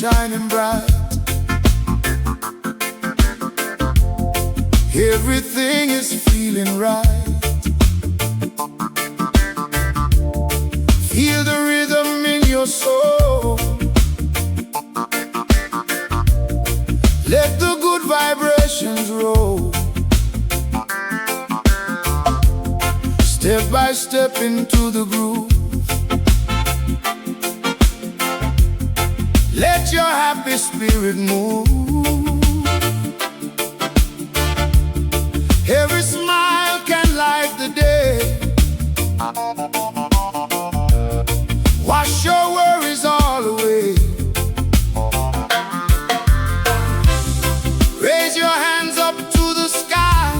shining bright. Everything is feeling right. Feel the rhythm in your soul. Let the good vibrations roll. Step by step into the groove. Let your happy spirit move. Every smile can light the day. Wash your worries all away. Raise your hands up to the sky.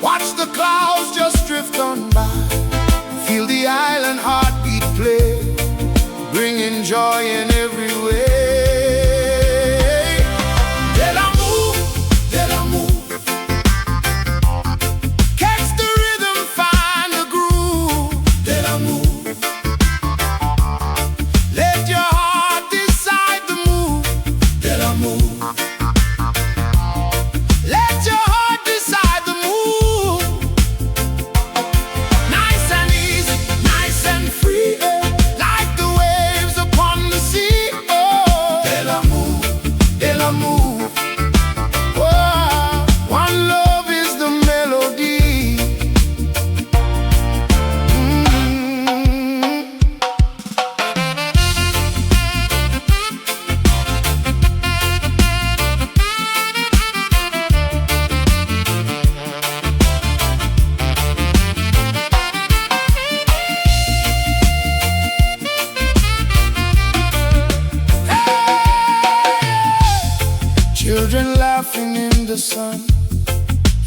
Watch the clouds just drift on by. Feel the island heartbeat play, bringing joy in every way. Dela move, Dela move. Catch the rhythm, find the groove. Dela move. Let your heart decide the move. Dela move. Let your heart decide the move. Nice and easy, nice and free, like the waves upon the sea. Oh, Dela move, Dela move. Oh, one love is the melody. Children laughing in the sun.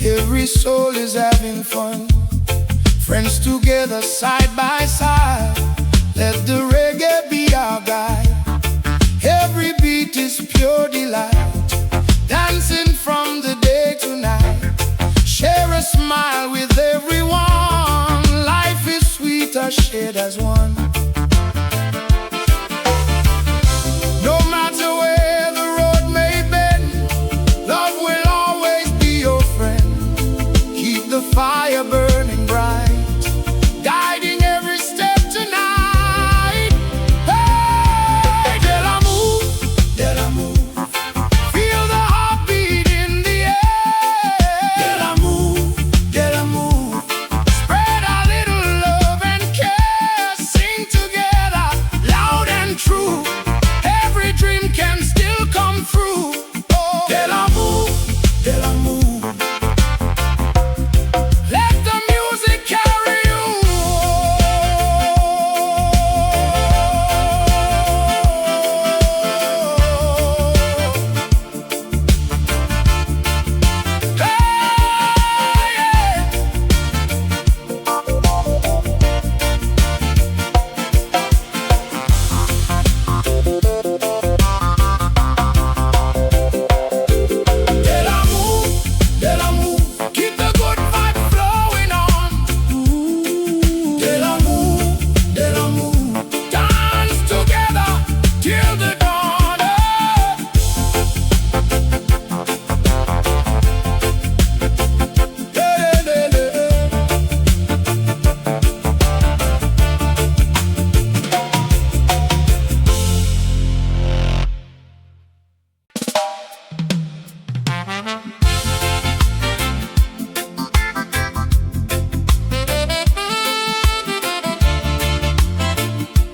Every soul is having fun. Friends together side by side. Let the reggae be our guide. Every beat is pure delight. Dancing from the day to night. Share a smile with everyone. Life is sweeter shared as one. No matter where the road may bend, love will always be your friend. Keep the fire burning bright, guiding every step tonight. Hey, Dela move, Dela move. Feel the heartbeat in the air. Dela move, Dela move. Spread a little love and care. Sing together, loud and true. Every dream can still come true. Oh, Dela move, Dela move. Let the music carry you. Dela move, Dela move. Keep the good vibe flowing on. Dela move, Dela move. Dance together till the dawn.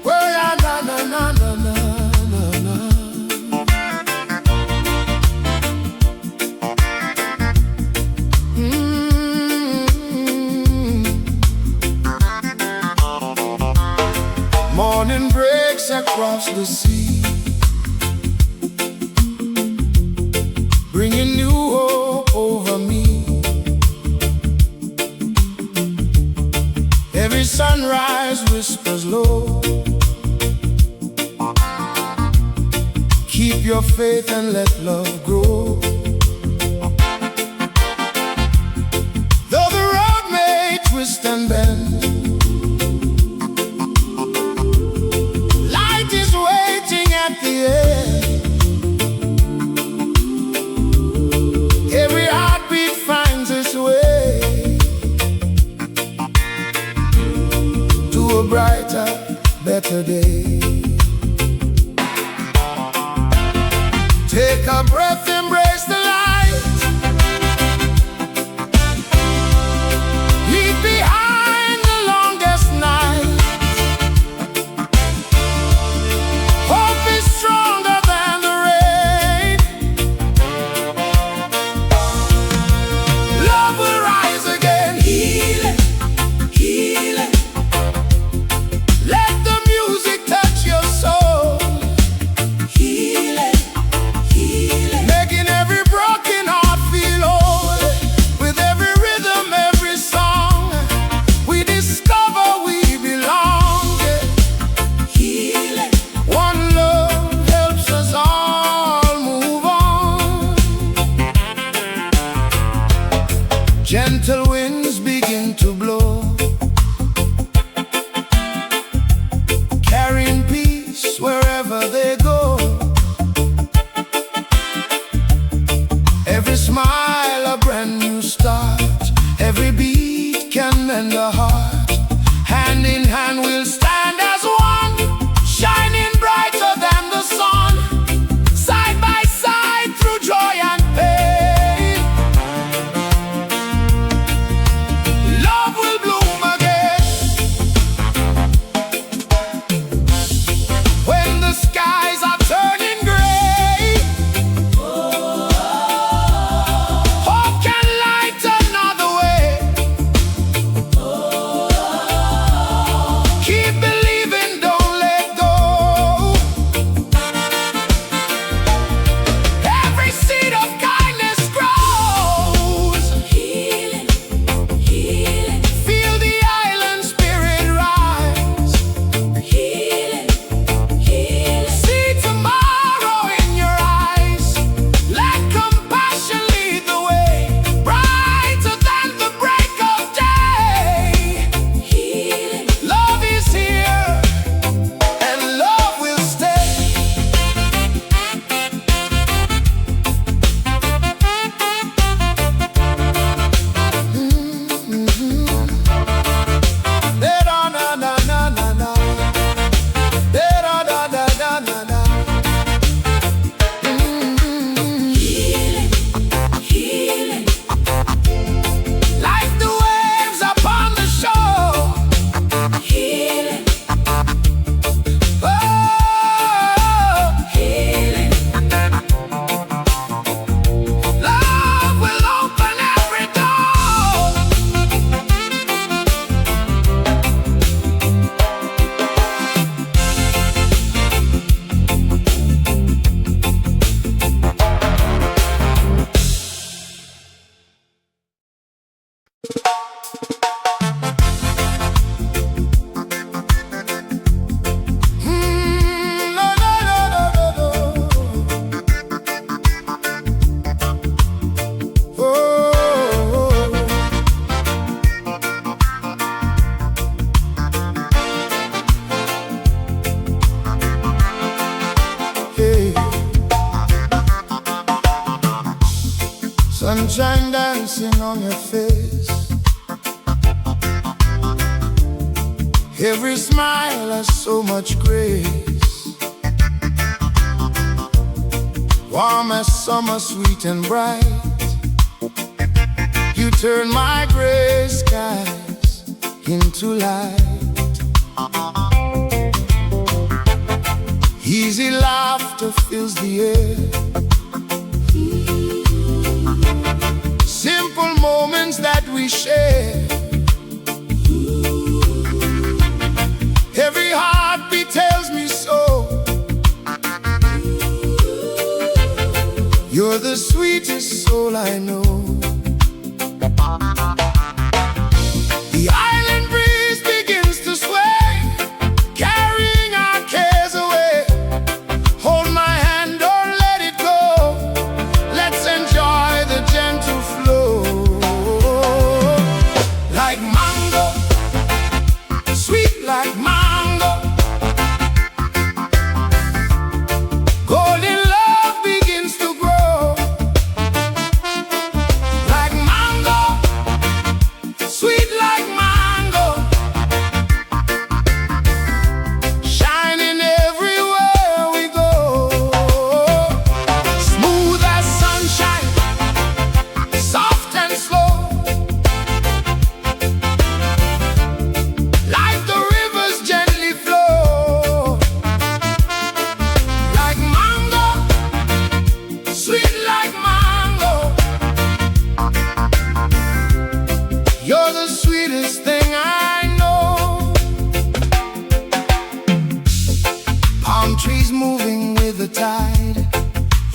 Well, na na na na na na na. Morning breaks across the sea, bringing new hope over me. Every sunrise whispers low. Keep your faith and let love grow. Though the road may twist and bend, light is waiting at the end. better day. Take a breath, embrace the light. Leave behind the longest night. Hope is stronger than the rain. Love will rise again. Healing, healing. Let the music touch your soul. Healing, healing. Making every broken heart feel whole. With every rhythm, every song, we discover we belong. Healing. One love helps us all move on. Gentle winds begin to blow, carrying peace wherever they go. Every smile a brand new start. Every beat can mend a heart. Hand in hand we'll stand as one, shining brighter than the sun. Side by side through joy and pain. Love will bloom again. When the skies are turning gray, hope can light another way. Keep believing, don't let go. Every seed of kindness grows. Healing, healing. Feel the island spirit rise. Healing, healing. See tomorrow in your eyes. Let compassion lead the way. Brighter than the break of day. Healing. Love is here, and love will stay. Da-da-na-na-na-na-na. Da-da-da-da-da-da-da. Healing, healing. Like the waves upon the shore. Healing. Oh, healing. Love will open every door. No, no, no, no, no, no. Oh, hey. Sunshine dancing on your face. Every smile has so much grace. Warm as summer, sweet and bright. You turn my gray skies into light. Easy laughter fills the air. Simple moments that we share. Every heartbeat tells me so. You're the sweetest soul I know. The island breeze begins to sway, carrying our cares away. Hold my hand, don't let it go. Let's enjoy the gentle flow. Like mango, sweet like mango. Golden love begins to grow.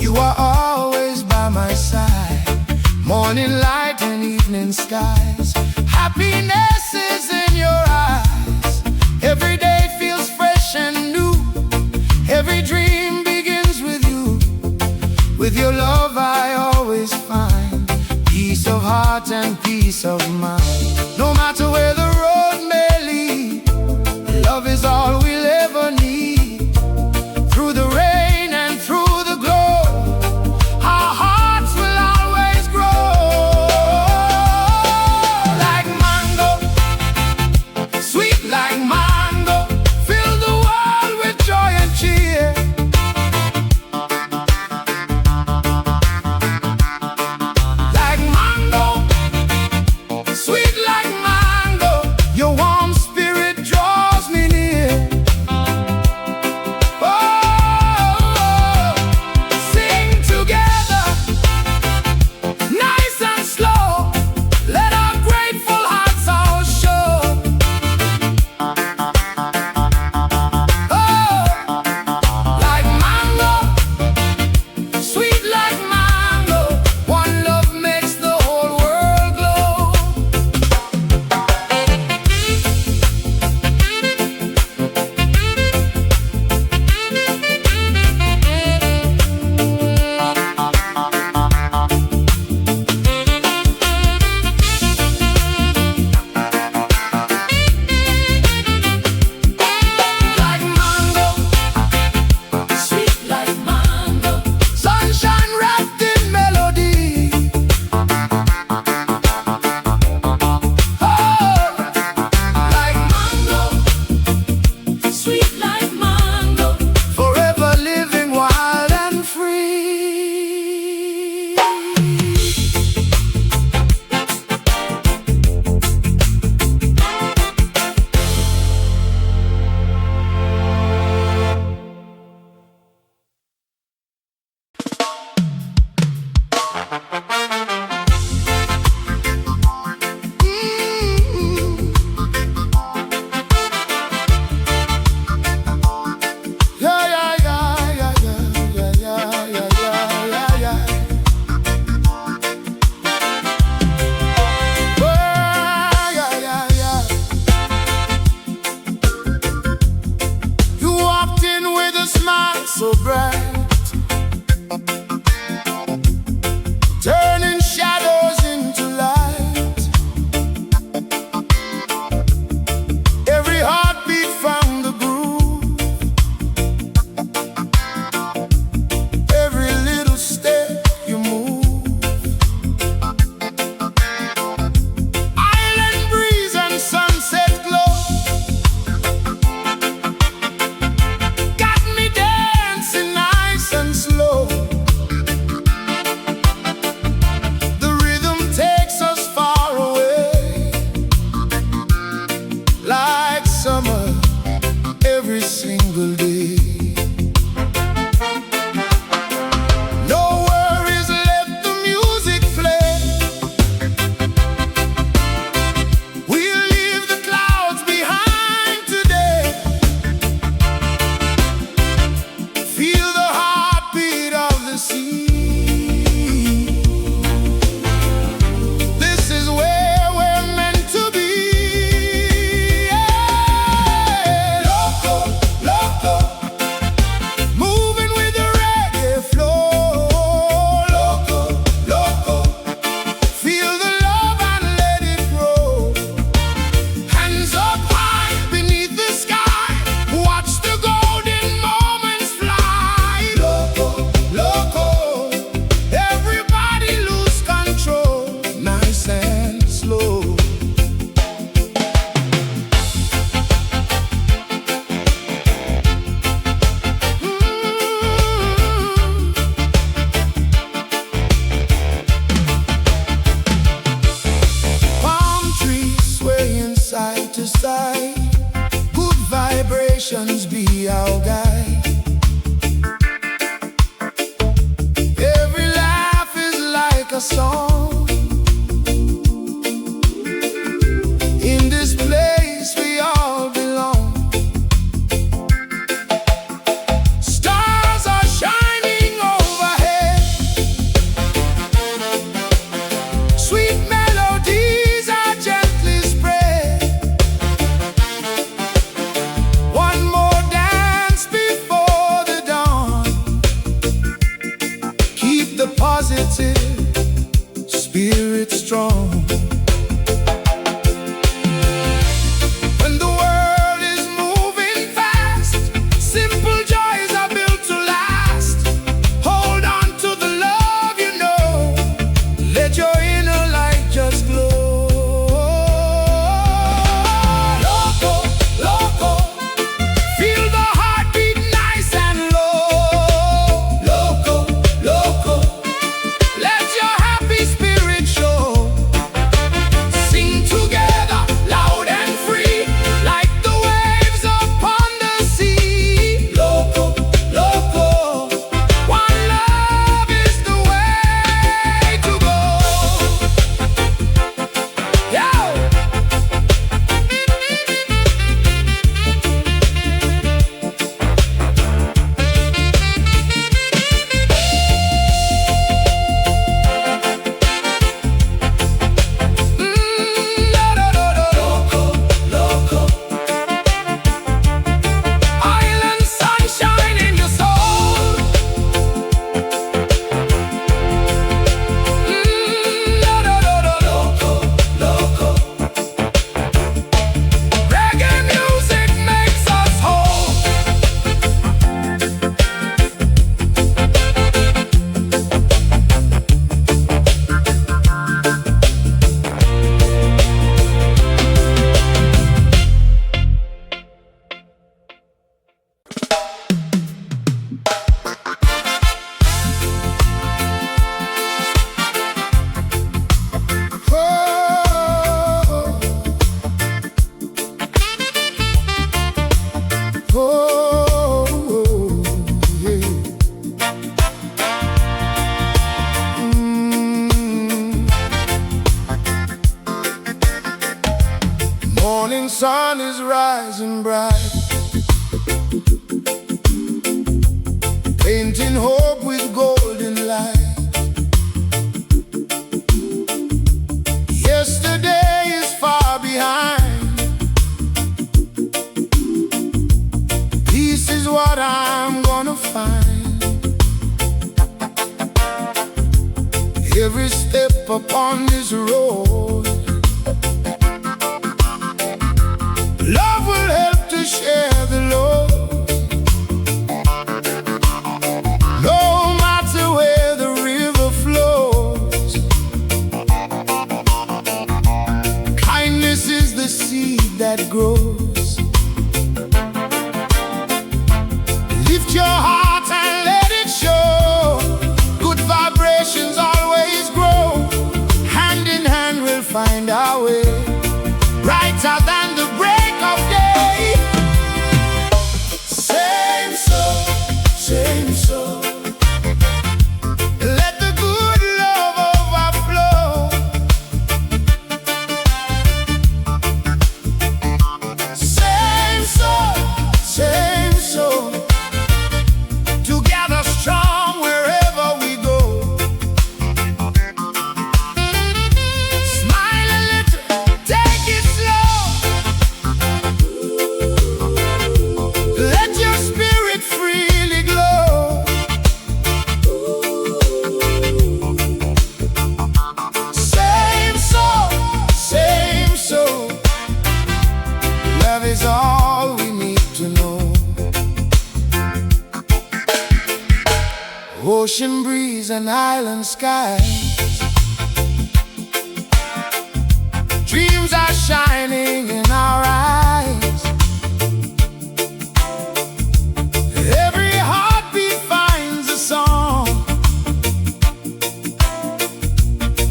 You are always by my side, morning light and evening skies. Happiness is in your eyes. Every day feels fresh and new. Every dream begins with you. With your love I always find peace of heart and peace of mind. No matter where the road may lead, love is all we'll ever need. Through the rain and through the glow, our hearts will always grow. Like mango, sweet like mango, fill the world with joy and cheer. Like mango, sweet like mango, your warm spirit draws me near. Oh, sing together, nice and slow. Let our grateful hearts all show. Oh, like mango, sweet like mango, one love makes the whole world glow. Like mango, sweet like mango, sunshine wrapped in melody. Oh, like mango, sweet like mango, forever living wild and free. Yeah, yeah, yeah, yeah, yeah, yeah, yeah, yeah, yeah, yeah. Oh, yeah, yeah, yeah. You walked in with a smile so bright, turning shadows into light. Every heartbeat found the groove. Every little step you move. Island breeze and sunset glow got me dancing nice and slow. The rhythm takes us far away, like summer every single day. No worries, let the music play. We'll leave the clouds behind today. Feel the heartbeat of the sea. This is where we're meant to be. Yeah. Loco, loco, moving with the reggae flow. Loco, loco, feel the love and let it grow. Hands up high beneath the sky, watch the golden moments fly. Loco, loco, everybody lose control, nice and slow. Palm trees swaying side to side, good vibrations be our guide. Every laugh is like a song. In this place we all belong. Stars are shining overhead. rising bright, painting hope with golden light. Yesterday is far behind. Peace is what I'm gonna find. Every step upon this road, love will help to share the load. No matter where the river flows, kindness is the seed that grows. Lift your heart and let it show. Good vibrations always grow. Hand in hand we'll find our way, brighter than the break of day. Same soul, same soul. Let the good love overflow. Same soul, same soul. Together strong wherever we go. Smile a little, take it slow. Let your spirit freely glow. Same soul, same soul. Love is all we need to know. Ocean breeze and island skies, dreams are shining in our eyes. Every heartbeat finds a song,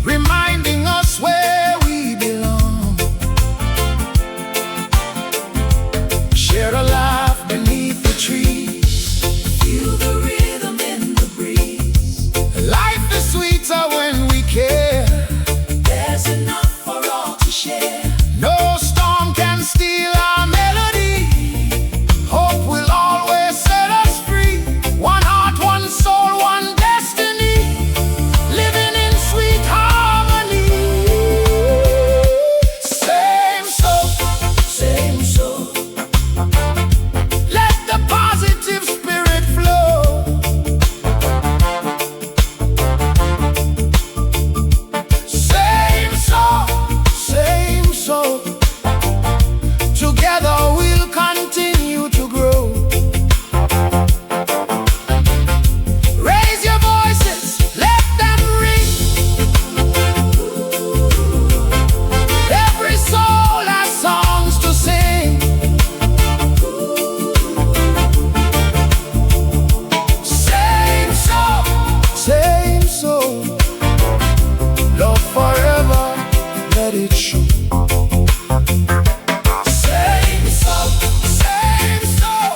reminding us where we belong. Share a laugh beneath the trees, feel the rhythm in the breeze. Life is sweeter when we care. There's enough for all to share. No storm can steal our melody. Hope will always set us free. One heart, one soul, one destiny, living in sweet harmony. Same soul, same soul. Let the positive spirit flow. Same soul, same soul. Together we'll continue to grow. Raise your voices, let them ring. Every soul has songs to sing. Same soul, same soul. Love forever, let it show. Same soul, same soul.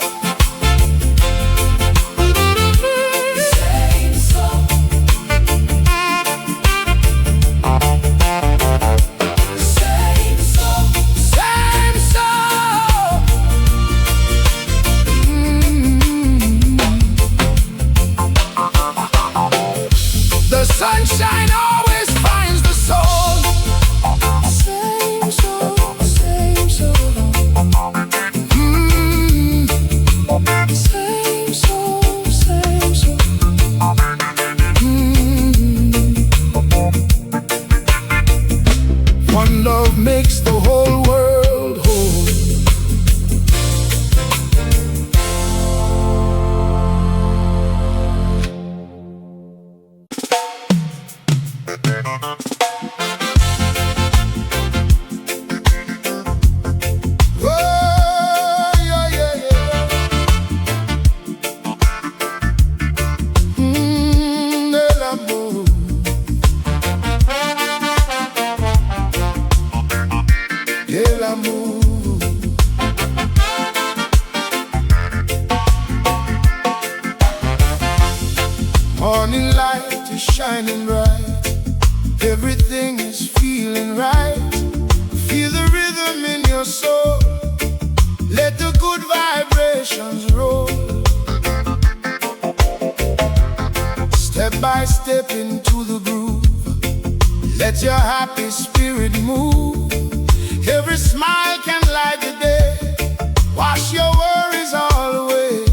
Same soul. Same soul, same soul. The sunshine always finds the soul. Same soul, same soul. Same soul, same soul. One love makes the whole world whole. Oh, yeah, yeah, yeah. Dela Move. Dela Move. Morning light is shining bright. Everything is feeling right. Feel the rhythm in your soul. Let the good vibrations roll. Step by step into the groove. Let your happy spirit move. Every smile can light the day. Wash your worries all away.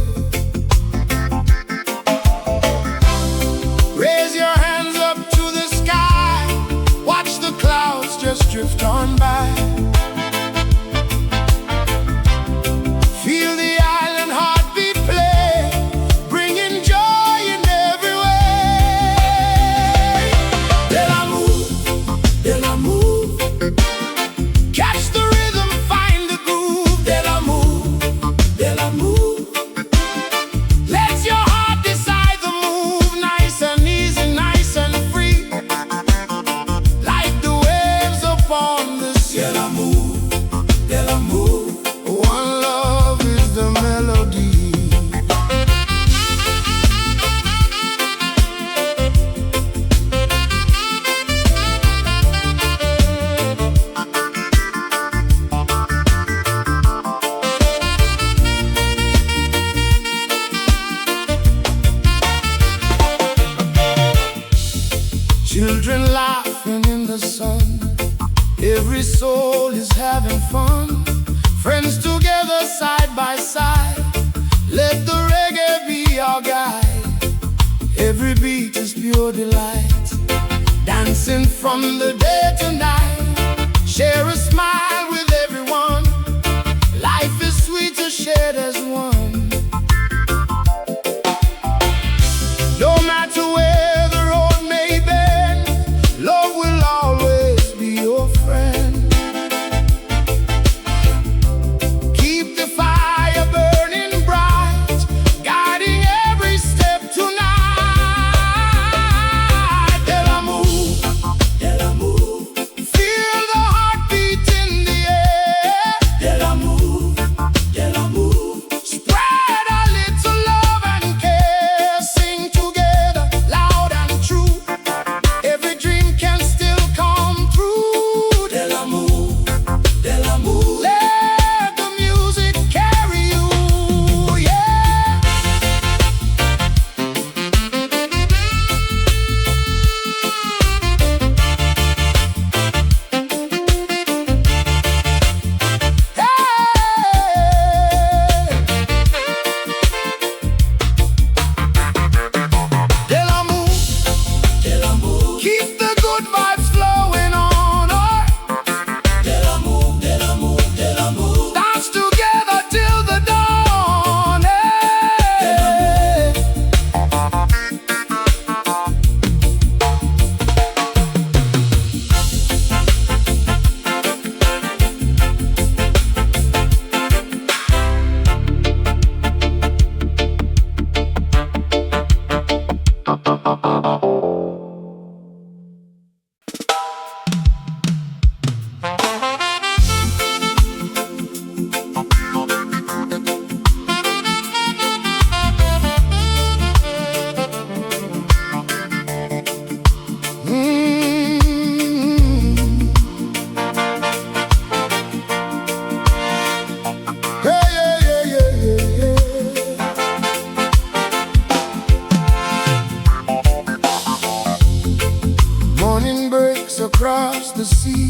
Raise your hands up to the sky. Watch the clouds just drift on by. Feel the island heartbeat play, bringing joy in every way. Dela move, Dela move. Catch the rhythm, find the groove. Dela move, Dela move. Let your heart decide the move. Nice and easy, nice and free, like the waves upon the sea. Dela move, Dela move. One love is the melody. Children laughing in the sun. Every soul is having fun. Friends together side by side. Let the reggae be our guide. Every beat is pure delight. Dancing from the day to night. Share a smile with everyone. Life is sweeter shared as one. No matter where the road may bend, love will always be your friend. Keep the fire burning bright, guiding every step tonight. Dela move, Dela move. Feel the heartbeat in the air. Dela move, Dela move. Spread a little love and care. Sing together, loud and true. Every dream can still come true. Dela move, Dela move. Let the music carry you, yeah. Dela move, Dela move. Keep the good vibes flowing on. Dela move, Dela move, Dela move. Dance together till the dawn. Hey, yeah, yeah, yeah, yeah, yeah. Morning breaks across the sea,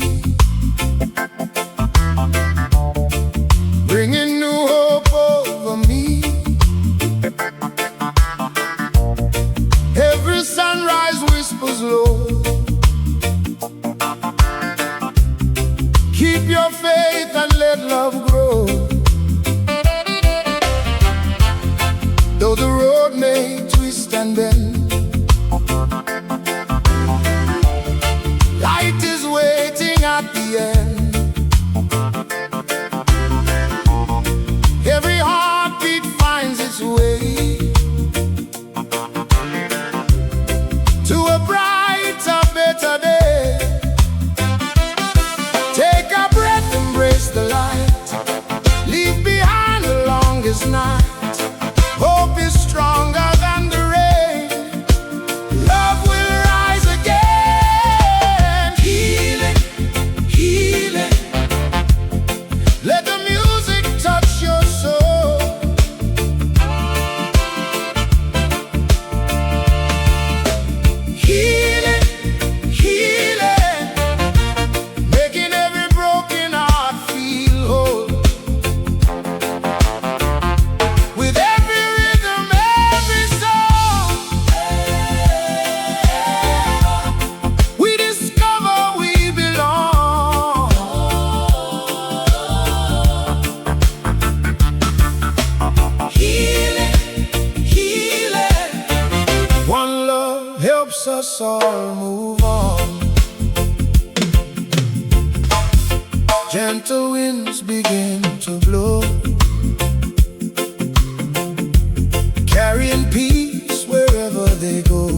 bringing new hope over me. Every sunrise whispers low. Keep your faith and let love grow. Though the road may twist and bend, light is waiting at the end. Every heartbeat finds its way to a brighter, better day. Take a breath, embrace the light. helps us all move on. Gentle winds begin to blow, carrying peace wherever they go.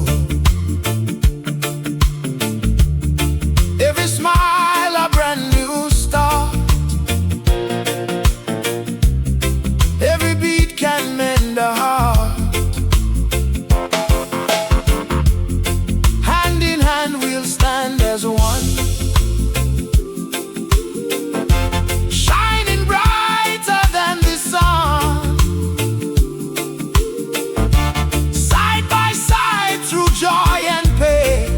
Every smile a brand new start, every beat can mend a heart. Hand in hand we'll stand as one, shining brighter than the sun. Side by side through joy and pain,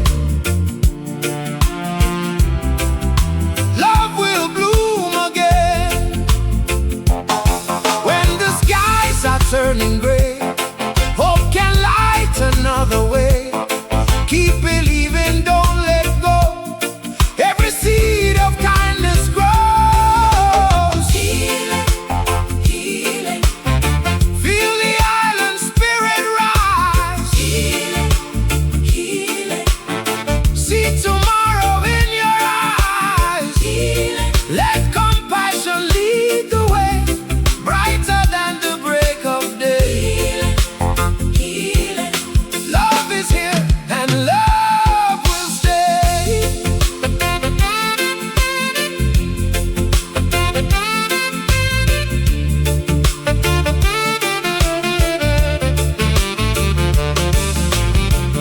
love will bloom again. When the skies are turning gray, hope can light another way. Keep believing, don't let go. Every seed of kindness grows. Healing, healing. Feel the island spirit rise. Healing, healing. See tomorrow in your eyes. Healing. Let compassion lead the way, brighter than the break of day. Healing, healing. Love is here and love will stay.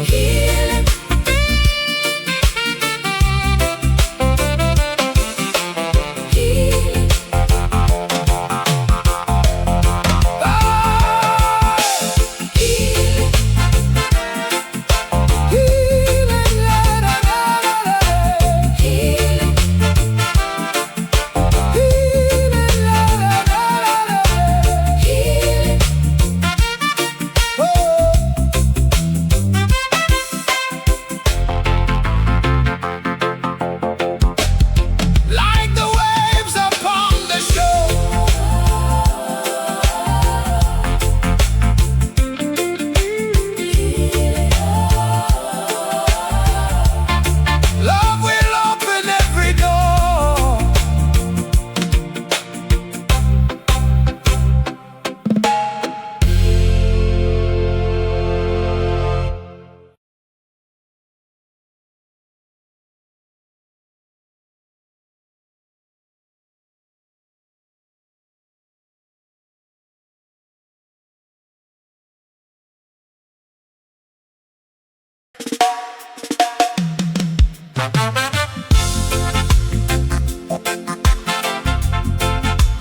Healing. Healing. Oh, healing. Healing, la, la, la, la, la. Healing. Healing, la, la, la, la, la. Healing. Oh. Like the waves upon the shore, love will open every door.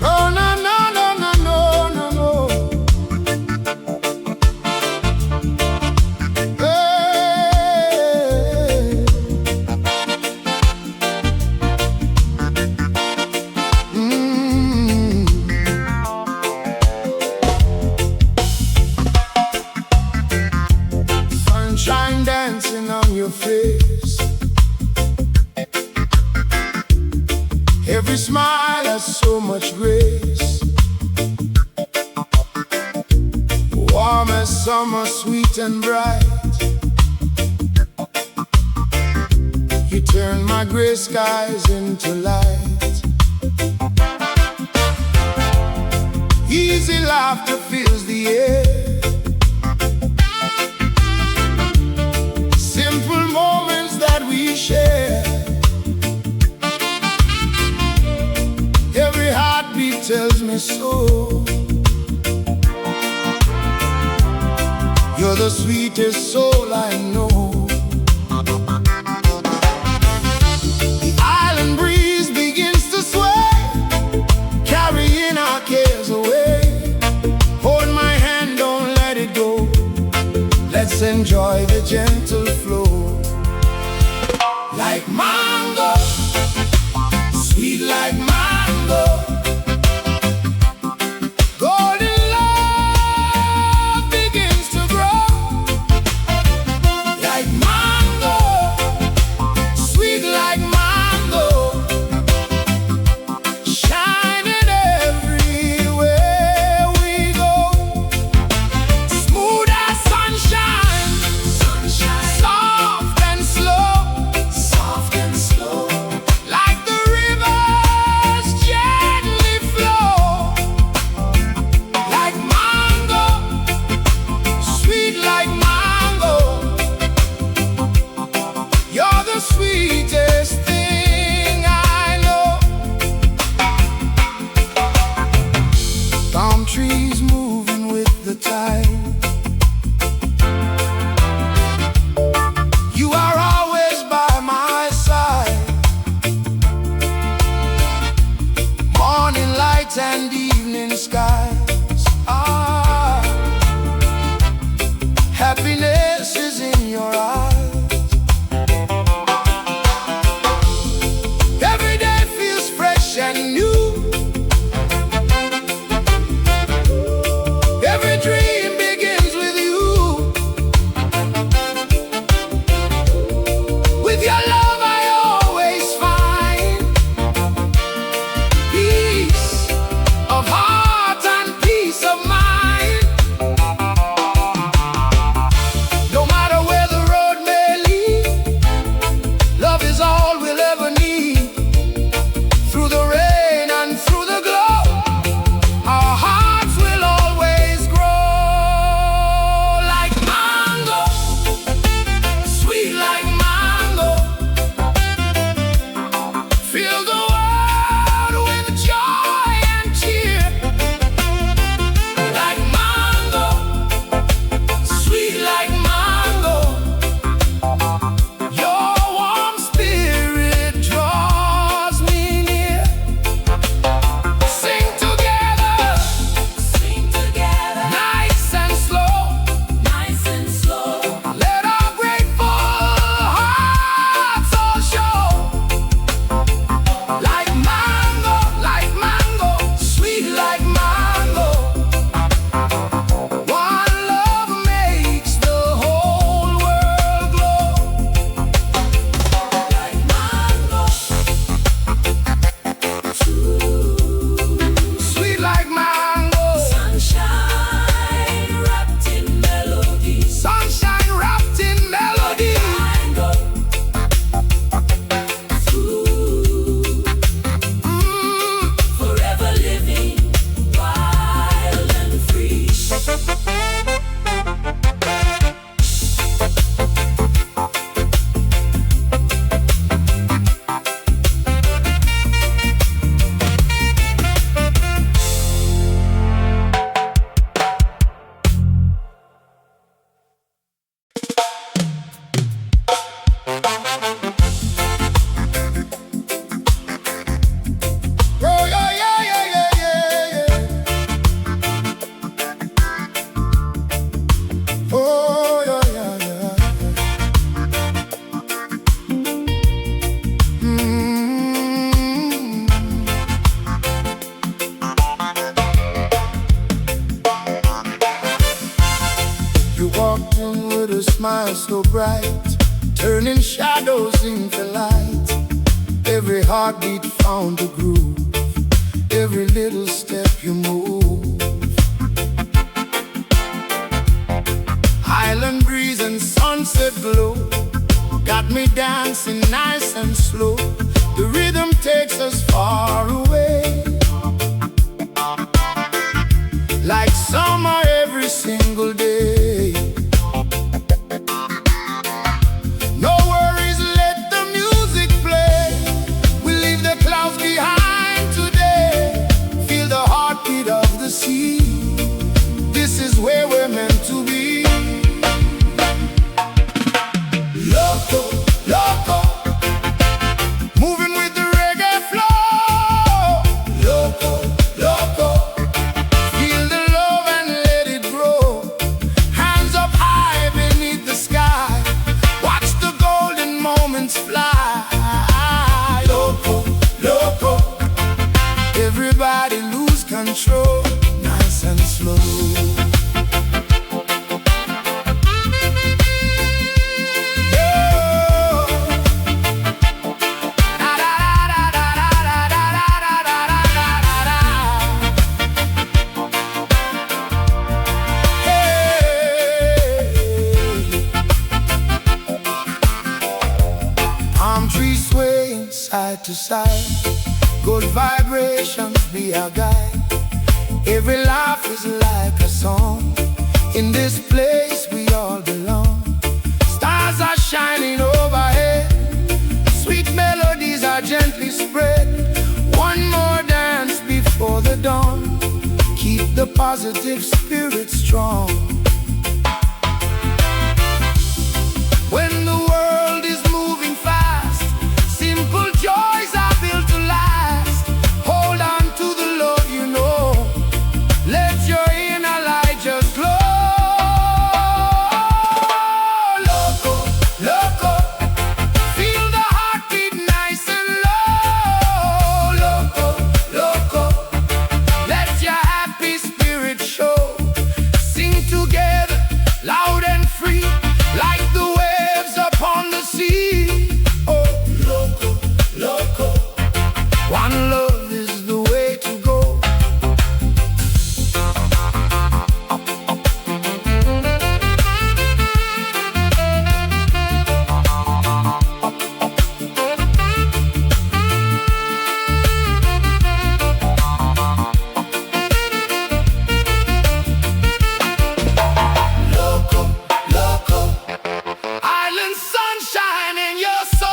Oh, no, no, no, no, no, no, no. Hey. Sunshine dancing on your face, every smile has so much grace. Warm as summer, sweet and bright. You turn my gray skies into light. Easy laughter fills the air, simple moments that we share. Every heartbeat tells me so. You're the sweetest soul I know. The island breeze begins to sway, carrying our cares away. Hold my hand, don't let it go. Let's enjoy the gentle flow. Like mango, sweet like mango. Golden love begins to grow. bright, turning shadows into light. Every heartbeat found a groove, every little step you move. Island breeze and sunset glow got me dancing nice and slow. The rhythm takes us far away, like summer every single day. No worries, let the music play. We leave the clouds behind today. Feel the heartbeat of the sea. This is where we're meant to be. Loco, loco, moving with the reggae flow. Loco, loco, feel the love and let it grow. Hands up high beneath the sky, watch the golden moments fly. Loco, loco, everybody lose control, nice and slow. Trees swaying side to side, good vibrations be our guide. Every laugh is like a song. In this place we all belong. Stars are shining overhead, sweet melodies are gently spread. One more dance before the dawn, keep the positive spirit strong. When the world is moving fast, simple joys are built to last. Hold on to the love you know, let your inner light just glow. Loco, loco, feel the heartbeat nice and low. Loco, loco, let your happy spirit show. Sing together, loud and free, like the waves upon the sea. Oh, loco, loco, one love is the way to go. Loco, loco, island sunshine in your soul.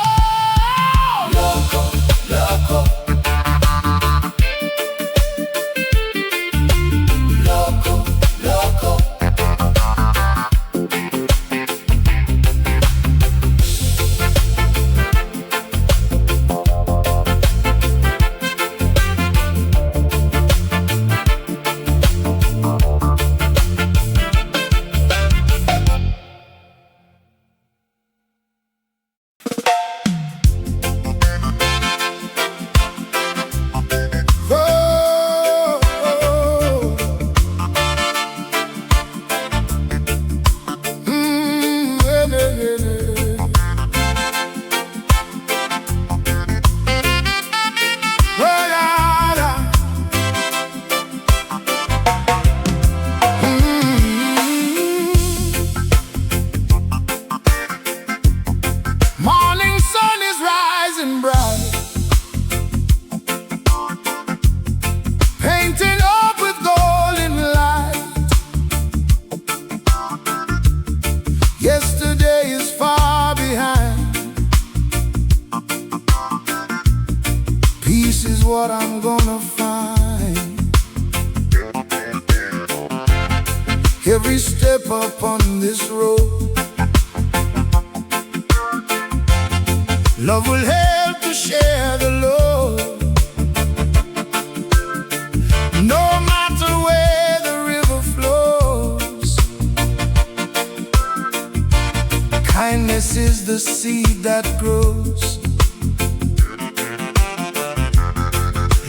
Loco, loco, loco, loco. Oh, oh, morning sun is rising bright, painting up with golden light. Yesterday is far behind, peace is what I'm gonna find. Every step up on this road, love will help to share the load. No matter where the river flows, kindness is the seed that grows.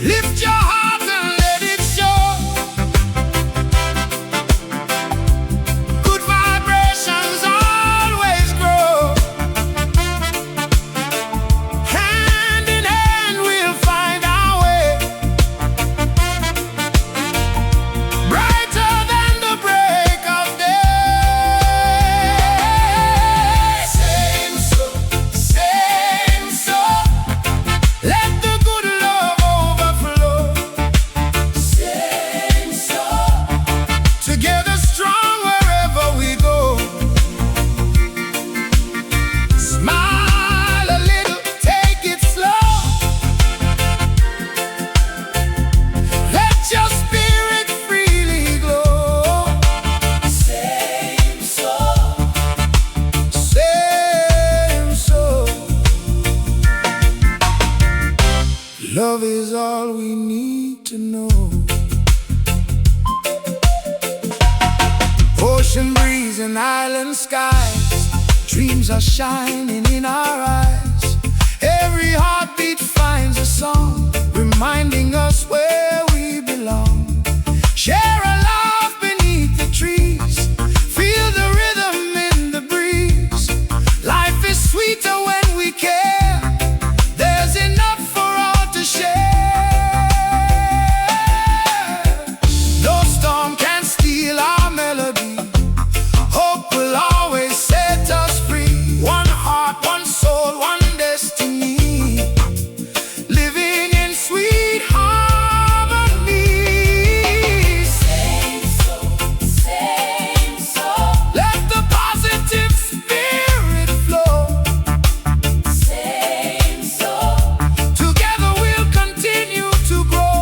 Lift your heart and let it show. Good vibrations always grow. love is all we need to know. Ocean breeze and island skies, dreams are shining in our eyes. Every heartbeat finds a song, reminding us where we belong. Share a laugh beneath the trees, feel the rhythm in the breeze. Life is sweeter when we care, there's enough for all to share. No storm can steal our melody, hope will always set us free. One heart, one soul, one destiny, living in sweet harmony. Same soul, let the positive spirit flow. Same soul, together we'll continue to grow.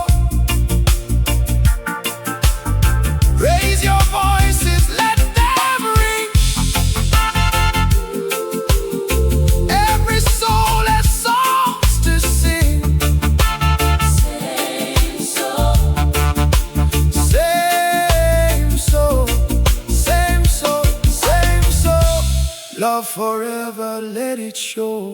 Raise your voices, let them ring. Every soul has songs to sing. Same soul, same soul, same soul, same soul. Love forever, let it show.